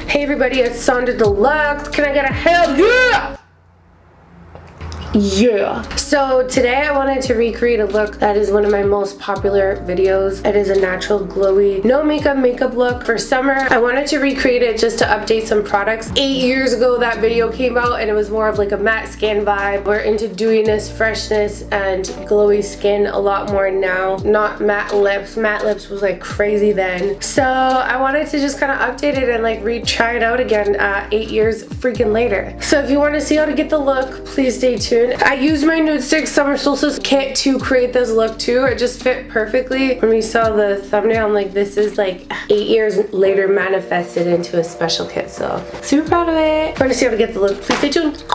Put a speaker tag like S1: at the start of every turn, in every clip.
S1: Hey everybody, it's Sonjdradeluxe. Can I get a hell yeah? Yeah. So today I wanted to recreate a look that is one of my most popular videos. It is a natural glowy no makeup look for summer. I wanted to recreate it just to update some products. 8 years ago that video came out and it was more of like a matte skin vibe. We're into dewiness, freshness, and glowy skin a lot more now. Not matte lips. Matte lips was like crazy then. So I wanted to just kind of update it and like try it out again 8 years freaking later. So if you want to see how to get the look, please stay tuned. I used my Nudestix Summer Solstice kit to create this look too. It just fit perfectly. When we saw the thumbnail, I'm like, this is like 8 years later manifested into a special kit. So super proud of it. Want to see how to get the look? Please stay tuned.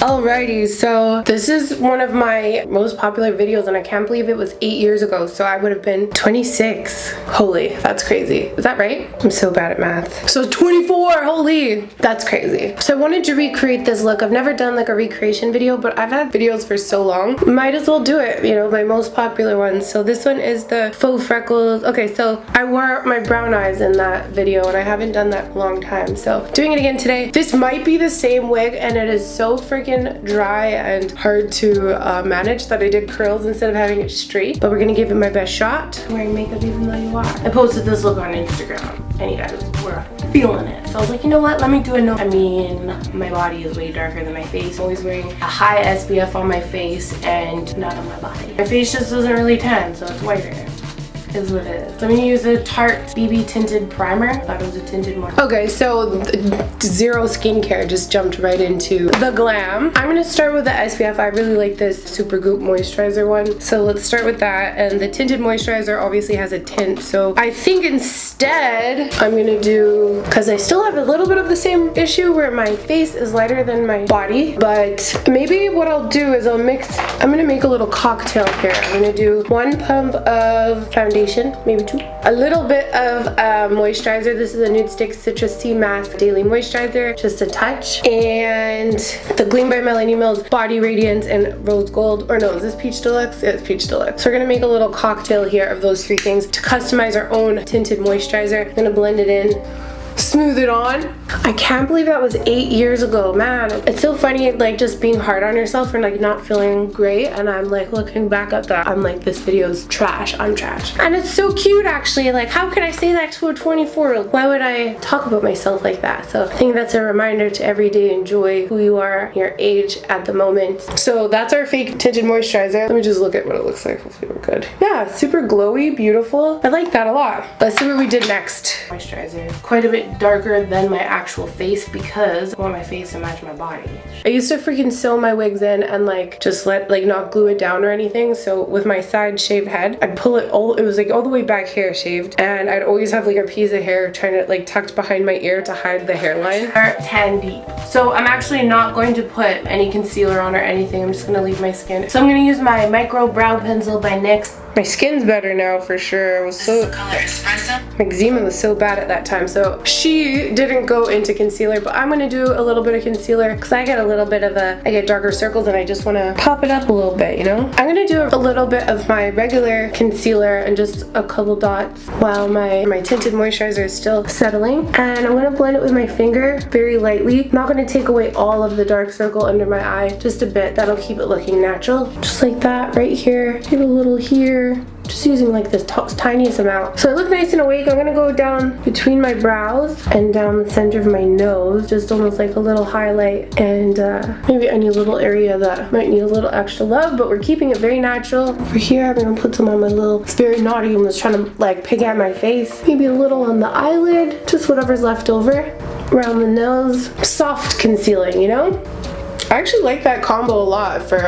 S1: Alrighty, so this is one of my most popular videos and I can't believe it was 8 years ago, so I would have been 26. Holy, that's crazy. Is that right? I'm so bad at math. So 24, holy, that's crazy. So I wanted to recreate this look. I've never done like a recreation video, but I've had videos for so long. Might as well do it, you know, my most popular ones. So this one is the faux freckles. Okay, so I wore my brown eyes in that video and I haven't done that in a long time. So doing it again today. This might be the same wig and it is so freaking dry and hard to manage that I did curls instead of having it straight, but we're gonna give it my best shot. I'm wearing makeup even though you are. I posted this look on Instagram and you guys were feeling it, so I was like, you know what, let me do a no. I mean, my body is way darker than my face. I'm always wearing a high SPF on my face and not on my body. My face just doesn't really tan, so it's whiter. Is what it is. So I'm gonna use a Tarte BB tinted primer. I thought it was a tinted one. Okay, so zero skincare, just jumped right into the glam. I'm gonna start with the SPF. I really like this Supergoop moisturizer one. So let's start with that. And the tinted moisturizer obviously has a tint. So I think instead I'm gonna do, because I still have a little bit of the same issue where my face is lighter than my body, but maybe what I'll do is I'm gonna make a little cocktail here. I'm gonna do 1 pump of foundation, maybe 2. A little bit of moisturizer. This is a Nudestix Citrus Sea Mask Daily Moisturizer, just a touch. And the Gleam by Melanie Mills Body Radiance and Rose Gold. Or no, is this Peach Deluxe? Yeah, it's Peach Deluxe. So we're gonna make a little cocktail here of those 3 things to customize our own tinted moisturizer. I'm gonna blend it in. Smooth it on. I can't believe that was 8 years ago, man. It's so funny, like just being hard on yourself and like not feeling great, and I'm like looking back at that, I'm like, this video's trash. I'm trash. And it's so cute actually. Like, how can I say that to a 24-year-old? Why would I talk about myself like that? So I think that's a reminder to every day enjoy who you are, your age at the moment. So that's our fake tinted moisturizer. Let me just look at what it looks like. Hopefully we're good. Yeah, super glowy, beautiful. I like that a lot. Let's see what we did next. Moisturizer, quite a bit darker than my actual face because I want my face to match my body. I used to freaking sew my wigs in and like just not glue it down or anything. So with my side shaved head, I'd pull it all, it was like all the way back here shaved, and I'd always have like a piece of hair trying to like tucked behind my ear to hide the hairline. Tan deep. So I'm actually not going to put any concealer on or anything. I'm just gonna leave my skin. So I'm gonna use my micro brow pencil by NYX. My skin's better now for sure. It was so, my eczema was so bad at that time. So she didn't go into concealer, but I'm gonna do a little bit of concealer because I get a little bit of I get darker circles and I just wanna pop it up a little bit, you know? I'm gonna do a little bit of my regular concealer and just a couple dots while my tinted moisturizer is still settling. And I'm gonna blend it with my finger very lightly. I'm not gonna take away all of the dark circle under my eye, just a bit. That'll keep it looking natural. Just like that right here, maybe a little here. Just using like this tiniest amount. So I look nice and awake. I'm gonna go down between my brows and down the center of my nose, just almost like a little highlight, and maybe any little area that might need a little extra love, but we're keeping it very natural. Over here, I'm gonna put some on my little, it's very naughty, I'm just trying to like pick at my face. Maybe a little on the eyelid, just whatever's left over. Around the nose, soft concealing, you know? I actually like that combo a lot for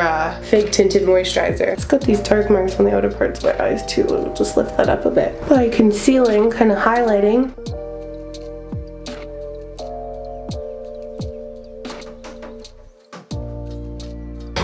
S1: fake tinted moisturizer. It's got these dark marks on the outer parts of my eyes too. We'll just lift that up a bit by concealing, kind of highlighting.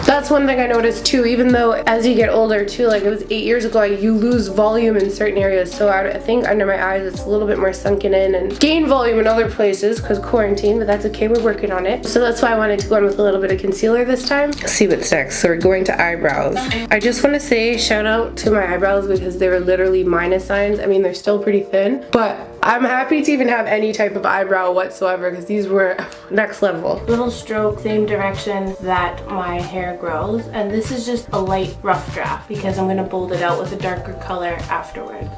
S1: That's one thing I noticed too, even though as you get older too, like it was 8 years ago, you lose volume in certain areas. So I think under my eyes it's a little bit more sunken in, and gain volume in other places because quarantine, but that's okay, we're working on it. So that's why I wanted to go in with a little bit of concealer this time. Let's see what's next. So we're going to eyebrows. I just want to say shout out to my eyebrows because they were literally minus signs. I mean, they're still pretty thin, but I'm happy to even have any type of eyebrow whatsoever because these were next level. Little stroke, same direction that my hair grows. And this is just a light rough draft because I'm going to bold it out with a darker color afterwards.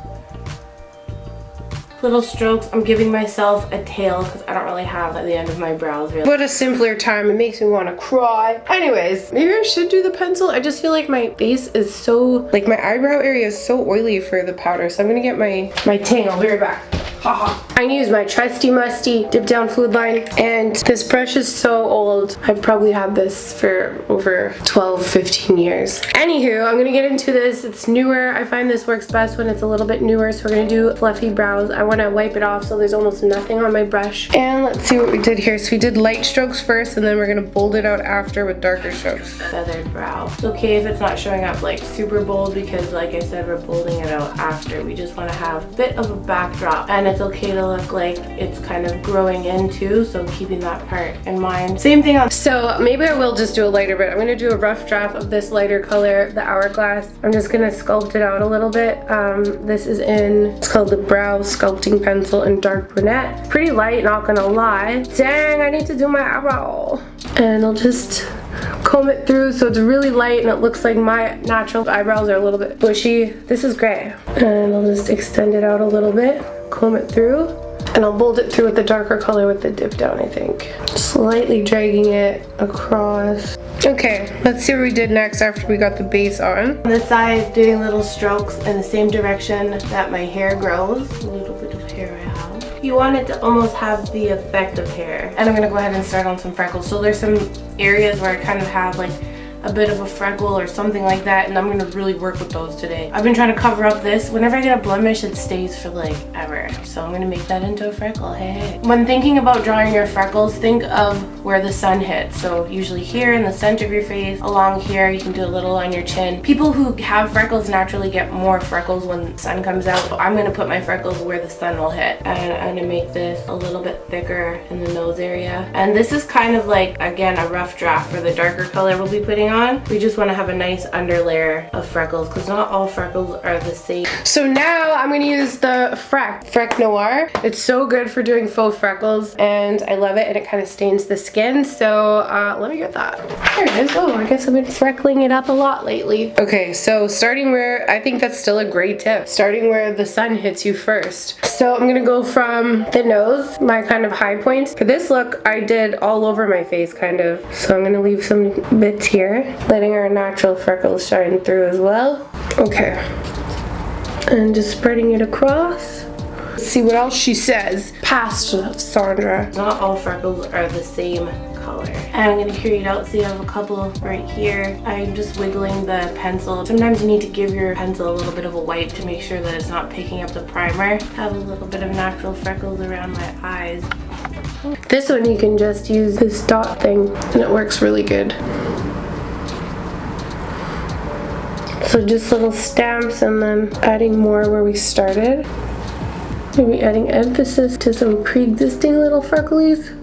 S1: Little strokes. I'm giving myself a tail because I don't really have at the end of my brows really. What a simpler time. It makes me want to cry. Anyways, maybe I should do the pencil. I just feel like my face is so, like my eyebrow area is so oily for the powder. So I'm gonna get my ting. I'll be right back. Haha. I'm gonna use my trusty musty dip down fluid line, and this brush is so old. I've probably had this for over 12-15 years. Anywho, I'm gonna get into this. It's newer. I find this works best when it's a little bit newer, so we're gonna do fluffy brows. I want to wipe it off so there's almost nothing on my brush. And let's see what we did here. So we did light strokes first, and then we're gonna bold it out after with darker strokes. Feathered brow. It's okay if it's not showing up like super bold because like I said, we're bolding it out after. We just want to have a bit of a backdrop, and it's okay to look like it's kind of growing in too, so keeping that part in mind. Same thing on, so maybe I will just do a lighter bit. I'm gonna do a rough draft of this lighter color, the Hourglass. I'm just gonna sculpt it out a little bit. This is it's called the Brow Sculpting Pencil in dark brunette. Pretty light, not gonna lie. Dang, I need to do my eyebrow. And I'll just comb it through so it's really light and it looks like my natural eyebrows are a little bit bushy. This is gray. And I'll just extend it out a little bit, comb it through, and I'll bold it through with the darker color with the dip down, I think. Slightly dragging it across. Okay, let's see what we did next after we got the base on. On the side, doing little strokes in the same direction that my hair grows. A little bit of hair I have. You want it to almost have the effect of hair. And I'm gonna go ahead and start on some freckles. So there's some areas where I kind of have like a bit of a freckle or something like that, and I'm gonna really work with those today. I've been trying to cover up this. Whenever I get a blemish, it stays for like ever. So I'm gonna make that into a freckle. Hey. When thinking about drawing your freckles, think of where the sun hits. So usually here in the center of your face, along here, you can do a little on your chin. People who have freckles naturally get more freckles when the sun comes out. So I'm gonna put my freckles where the sun will hit. And I'm gonna make this a little bit thicker in the nose area. And this is kind of like, again, a rough draft for the darker color we'll be putting on. We just want to have a nice underlayer of freckles because not all freckles are the same. So now I'm going to use the Freck Noir. It's so good for doing faux freckles and I love it, and it kind of stains the skin. So let me get that. There it is. Oh, I guess I've been freckling it up a lot lately. Okay, so starting where, I think that's still a great tip, starting where the sun hits you first. So I'm going to go from the nose, my kind of high points. For this look, I did all over my face kind of. So I'm going to leave some bits here, letting our natural freckles shine through as well. Okay, and just spreading it across. Let's see what else she says. Past Sondra. Not all freckles are the same color. And I'm going to carry it out, so you have a couple right here. I'm just wiggling the pencil. Sometimes you need to give your pencil a little bit of a wipe to make sure that it's not picking up the primer. I have a little bit of natural freckles around my eyes. This one you can just use this dot thing and it works really good. So just little stamps and then adding more where we started. Maybe adding emphasis to some pre-existing little frecklies.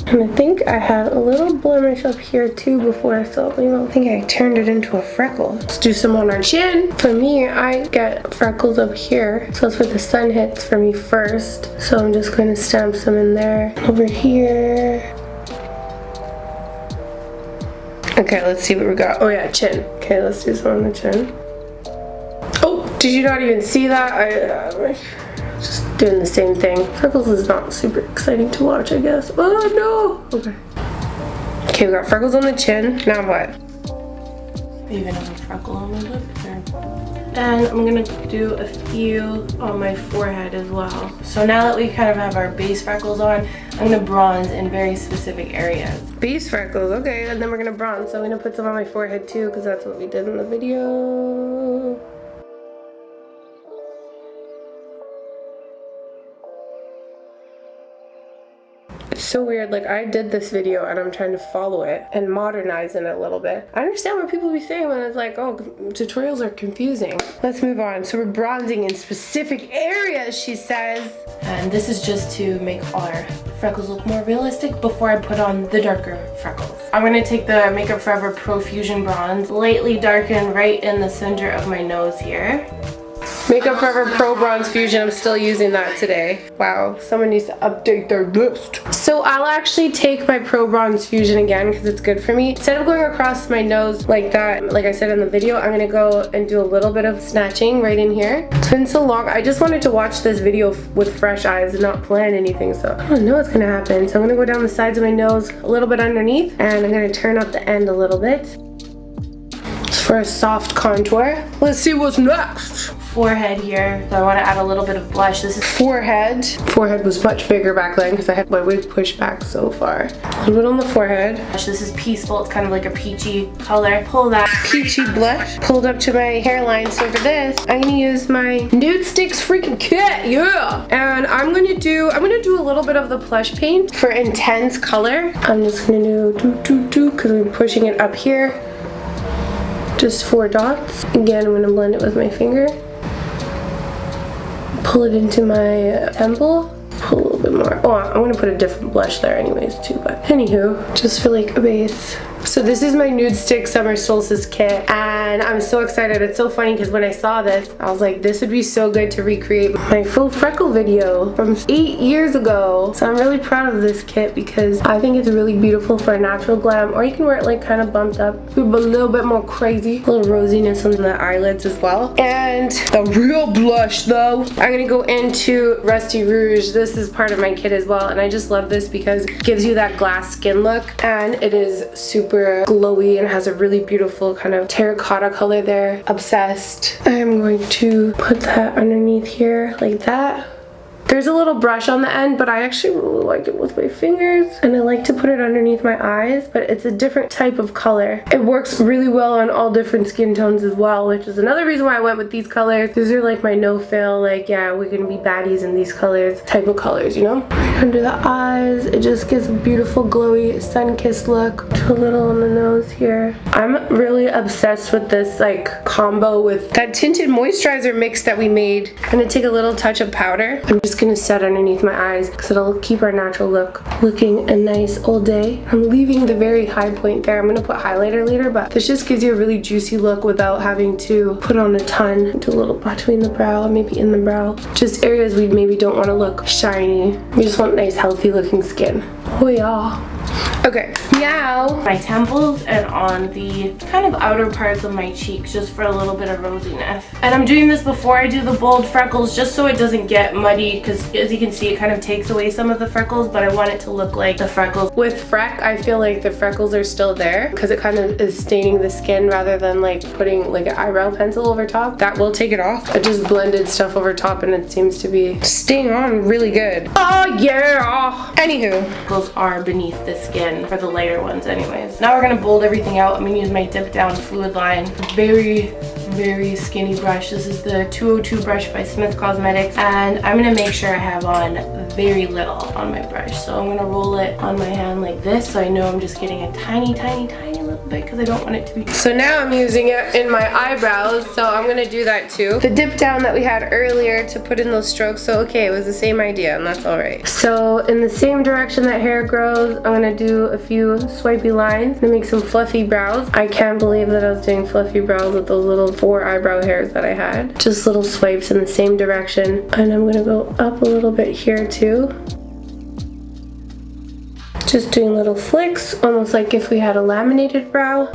S1: And I think I had a little blemish up here too before, so I don't think I turned it into a freckle. Let's do some on our chin. For me, I get freckles up here, so that's where the sun hits for me first. So I'm just going to stamp some in there. Over here. Okay, let's see what we got. Oh yeah, chin. Okay, let's do some on the chin. Oh, did you not even see that? I just doing the same thing. Freckles is not super exciting to watch, I guess. Oh no! Okay. Okay, we got freckles on the chin. Now what? Even have a freckle on my lip there. And I'm gonna do a few on my forehead as well. So now that we kind of have our base freckles on, I'm gonna bronze in very specific areas. Base freckles, okay, and then we're gonna bronze. So I'm gonna put some on my forehead too, because that's what we did in the video. It's so weird. Like, I did this video and I'm trying to follow it and modernize it a little bit. I understand what people be saying when it's like, oh, tutorials are confusing. Let's move on. So we're bronzing in specific areas, she says. And this is just to make our freckles look more realistic before I put on the darker freckles. I'm gonna take the Makeup Forever Pro Fusion Bronze, lightly darken right in the center of my nose here. Makeup Forever Pro Bronze Fusion, I'm still using that today. Wow, someone needs to update their list. So I'll actually take my Pro Bronze Fusion again because it's good for me. Instead of going across my nose like that, like I said in the video, I'm gonna go and do a little bit of snatching right in here. It's been so long. I just wanted to watch this video with fresh eyes and not plan anything, so I don't know what's gonna happen. So I'm gonna go down the sides of my nose, a little bit underneath, and I'm gonna turn up the end a little bit for a soft contour. Let's see what's next. Forehead here, so I want to add a little bit of blush. This is forehead. Forehead was much bigger back then because I had my wig pushed back so far. A little bit on the forehead. This is Peaceful. It's kind of like a peachy color. Pull that peachy blush pulled up to my hairline. So for this, I'm gonna use my Nudestix freaking kit, yeah. And I'm gonna do a little bit of the Plush paint for intense color. I'm just gonna do because I'm pushing it up here. Just 4 dots. Again, I'm gonna blend it with my finger. Pull it into my temple. Pull a little bit more. Oh, I'm gonna put a different blush there anyways too, but anywho, just for like a base. So this is my Nudestix Summer Solstice kit, and I'm so excited. It's so funny because when I saw this, I was like, this would be so good to recreate my full freckle video from 8 years ago. So I'm really proud of this kit because I think it's really beautiful for a natural glam, or you can wear it like kind of bumped up, a little bit more crazy, a little rosiness on the eyelids as well. And the real blush though, I'm gonna go into Rusty Rouge. This is part of my kit as well, and I just love this because it gives you that glass skin look, and it is super glowy and has a really beautiful kind of terracotta color there. Obsessed. I'm going to put that underneath here like that. There's a little brush on the end, but I actually really like it with my fingers, and I like to put it underneath my eyes, but it's a different type of color. It works really well on all different skin tones as well, which is another reason why I went with these colors. These are like my no-fail, like, yeah, we're gonna be baddies in these colors type of colors, you know? Right under the eyes, it just gives a beautiful glowy sun-kissed look. A little on the nose here. I'm really obsessed with this like combo with that tinted moisturizer mix that we made. I'm gonna take a little touch of powder. I'm just gonna set underneath my eyes because it'll keep our natural look looking a nice all day. I'm leaving the very high point there. I'm gonna put highlighter later, but this just gives you a really juicy look without having to put on a ton. Do a little between the brow, maybe in the brow. Just areas we maybe don't want to look shiny. We just want nice healthy looking skin. Oh yeah. Okay, now my temples and on the kind of outer parts of my cheeks just for a little bit of rosiness. And I'm doing this before I do the bold freckles just so it doesn't get muddy, because as you can see it kind of takes away some of the freckles, but I want it to look like the freckles. With Freck, I feel like the freckles are still there because it kind of is staining the skin rather than like putting like an eyebrow pencil over top. That will take it off. I just blended stuff over top and it seems to be staying on really good. Oh yeah! Anywho, freckles are beneath the skin for the lighter ones anyways. Now we're gonna bold everything out. I'm gonna use my dip down fluid line. Very skinny brush. This is the 202 brush by Smith Cosmetics, and I'm gonna make sure I have on very little on my brush. So I'm gonna roll it on my hand like this so I know I'm just getting a tiny little bit because I don't want it to be. So now I'm using it in my eyebrows, so I'm gonna do that too. The dip down that we had earlier to put in those strokes, so okay, it was the same idea and that's all right. So in the same direction that hair grows, I'm gonna do a few swipey lines to make some fluffy brows. I can't believe that I was doing fluffy brows with those little 4 eyebrow hairs that I had. Just little swipes in the same direction. And I'm gonna go up a little bit here too. Just doing little flicks, almost like if we had a laminated brow.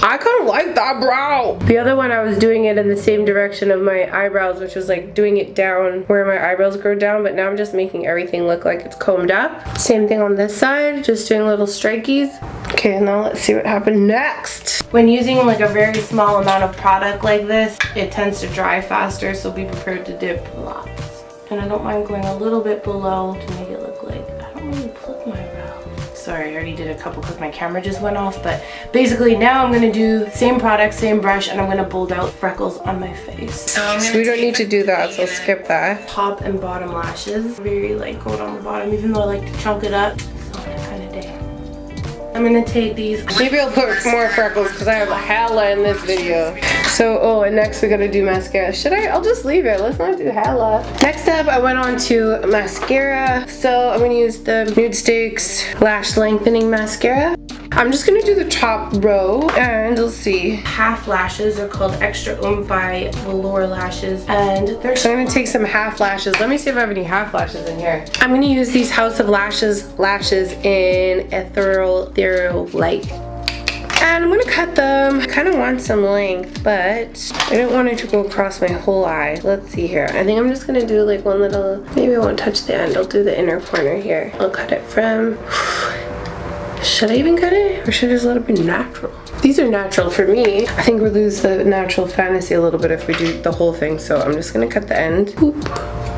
S1: I kind of like that brow. The other one I was doing it in the same direction of my eyebrows, which was like doing it down where my eyebrows grow down, but now I'm just making everything look like it's combed up. Same thing on this side, just doing little strikies. Okay, now let's see what happened next. When using like a very small amount of product like this, it tends to dry faster, so be prepared to dip lots. And I don't mind going a little bit below to make it look like I don't really pluck my brow. Sorry, I already did a couple because my camera just went off. But basically now I'm gonna do same product, same brush, and I'm gonna build out freckles on my face. So we don't need to do that, so skip that. Top and bottom lashes. Very light coat on the bottom, even though I like to chunk it up. It's not that kind of day. I'm gonna take these. Maybe I'll put more freckles because I have hella in this video. So, oh, and next we gotta do mascara. Should I? I'll just leave it. Let's not do hella. Next up, I went on to mascara. So I'm gonna use the Nudestix Lash Lengthening Mascara. I'm just gonna do the top row, and we'll see. Half lashes. They're called Extra Oomph by Velour Lashes, and so I'm gonna take some half lashes. Let me see if I have any half lashes in here. I'm gonna use these House of Lashes in Ethereal Light. And I'm gonna cut them. I kind of want some length, but I don't want it to go across my whole eye. Let's see here. I think I'm just gonna do like one little, maybe I won't touch the end. I'll do the inner corner here. I'll cut it from, should I even cut it? Or should I just let it be natural? These are natural for me. I think we'll lose the natural fantasy a little bit if we do the whole thing. So I'm just gonna cut the end. Boop.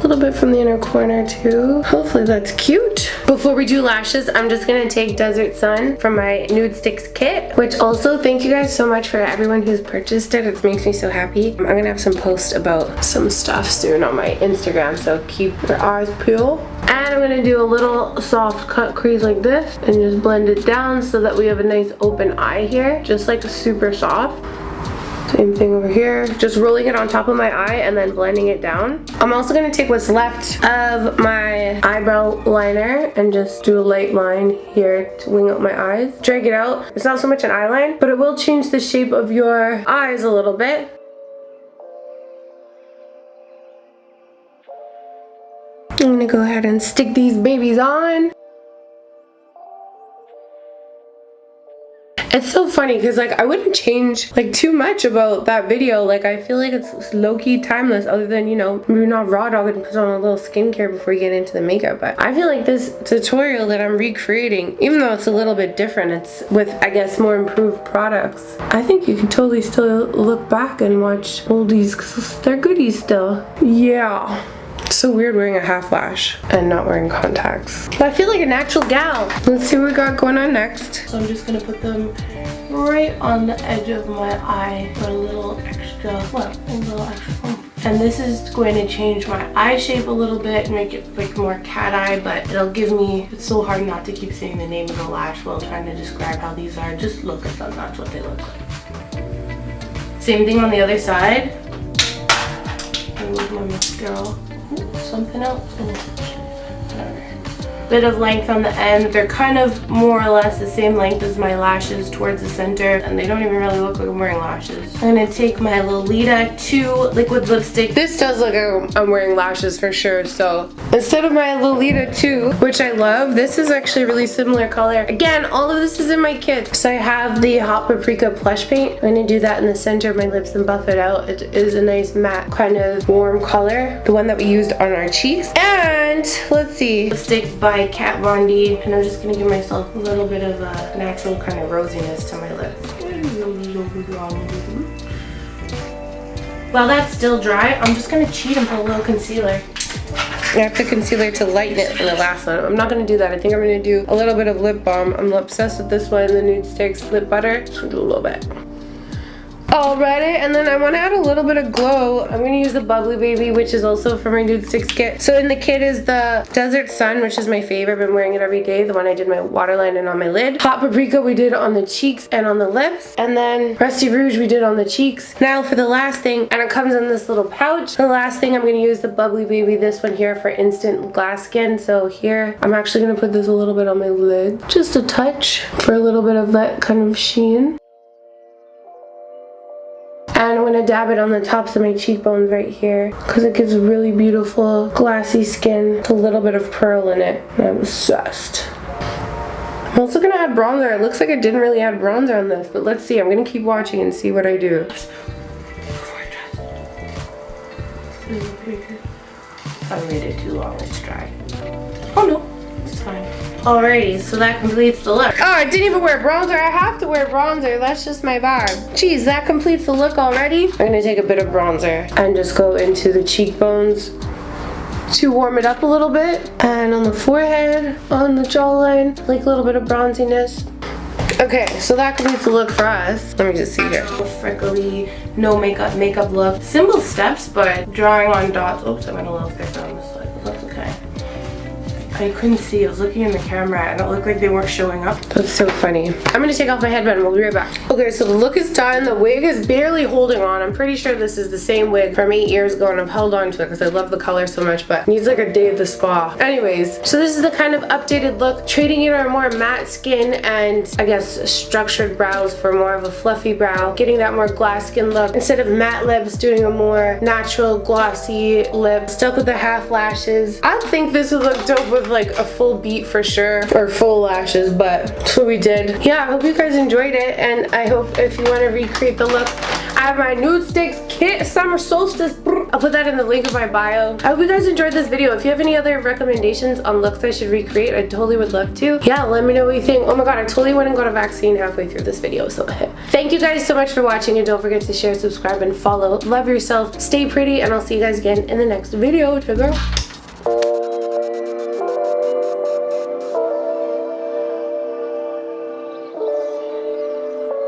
S1: A little bit from the inner corner too. Hopefully that's cute. Before we do lashes, I'm just gonna take Desert Sun from my Nudestix kit, which also thank you guys so much for everyone who's purchased it. It makes me so happy. I'm gonna have some posts about some stuff soon on my Instagram, so keep your eyes peeled. And I'm gonna do a little soft cut crease like this and just blend it down so that we have a nice open eye here, just like super soft. Same thing over here, just rolling it on top of my eye and then blending it down. I'm also gonna take what's left of my eyebrow liner and just do a light line here to wing out my eyes. Drag it out. It's not so much an eyeline, but it will change the shape of your eyes a little bit. I'm gonna go ahead and stick these babies on. It's so funny because like I wouldn't change like too much about that video. Like I feel like it's low-key timeless, other than, you know, you're not raw dog and put on a little skincare before you get into the makeup. But I feel like this tutorial that I'm recreating, even though it's a little bit different, it's with, I guess, more improved products. I think you can totally still look back and watch oldies because they're goodies still. Yeah. It's so weird wearing a half lash and not wearing contacts. But I feel like a natural gal. Let's see what we got going on next. So I'm just gonna put them right on the edge of my eye for a little extra, And this is going to change my eye shape a little bit and make it like more cat eye, but it'll give me, it's so hard not to keep saying the name of the lash while trying to describe how these are. Just look at them, that's what they look like. Same thing on the other side. Remove my mascara. Something else. Bit of length on the end. They're kind of more or less the same length as my lashes towards the center, and they don't even really look like I'm wearing lashes. I'm gonna take my Lolita 2 liquid lipstick. This does look like I'm wearing lashes for sure, so instead of my Lolita 2, which I love, this is actually a really similar color. Again, all of this is in my kit. So I have the Hot Paprika Plush paint. I'm gonna do that in the center of my lips and buff it out. It is a nice matte kind of warm color, the one that we used on our cheeks. And let's see, lipstick by Kat Von D, and I'm just gonna give myself a little bit of a natural kind of rosiness to my lips. While that's still dry, I'm just gonna cheat and put a little concealer. I have the concealer to lighten it for the last one. I'm not gonna do that. I think I'm gonna do a little bit of lip balm. I'm obsessed with this one, the Nudestix lip butter. So do a little bit. Alrighty, and then I want to add a little bit of glow. I'm going to use the Bubbly Baby, which is also from my Nudestix kit. So in the kit is the Desert Sun, which is my favorite. I've been wearing it every day. The one I did my waterline and on my lid. Hot Paprika we did on the cheeks and on the lips. And then Rusty Rouge we did on the cheeks. Now for the last thing, and it comes in this little pouch. The last thing I'm going to use the Bubbly Baby, this one here, for instant glass skin. So here, I'm actually going to put this a little bit on my lid. Just a touch for a little bit of that kind of sheen. And I'm going to dab it on the tops of my cheekbones right here because it gives really beautiful glassy skin with a little bit of pearl in it. I'm obsessed. I'm also going to add bronzer. It looks like I didn't really add bronzer on this, but let's see. I'm going to keep watching and see what I do. I waited too long. It's dry. Oh no, it's fine. Alrighty, so that completes the look. Oh, I didn't even wear bronzer. I have to wear bronzer. That's just my vibe. Jeez, that completes the look already. I'm gonna take a bit of bronzer and just go into the cheekbones to warm it up a little bit. And on the forehead, on the jawline, like a little bit of bronziness. Okay, so that completes the look for us. Let me just see here. Freckly, no makeup look. Simple steps, but drawing on dots. Oops, I went a little thick on this side, but that's okay. I couldn't see. I was looking in the camera and it looked like they weren't showing up. That's so funny. I'm gonna take off my headband. We'll be right back. Okay, so the look is done. The wig is barely holding on. I'm pretty sure this is the same wig from 8 years ago and I've held on to it because I love the color so much, but it needs like a day at the spa. Anyways, so this is the kind of updated look, trading in our more matte skin and I guess structured brows for more of a fluffy brow, getting that more glass skin look. Instead of matte lips, doing a more natural glossy lip, stuck with the half lashes. I think this would look dope with like a full beat for sure, or full lashes, but that's what we did. Yeah, I hope you guys enjoyed it, and I hope if you want to recreate the look, I have my Nudestix kit, summer solstice. I'll put that in the link of my bio. I hope you guys enjoyed this video. If you have any other recommendations on looks I should recreate, I totally would love to. Yeah, let me know what you think. Oh my god, I totally went and got a vaccine halfway through this video, so thank you guys so much for watching, and don't forget to share, subscribe, and follow. Love yourself, stay pretty, and I'll see you guys again in the next video. Ciao, girl.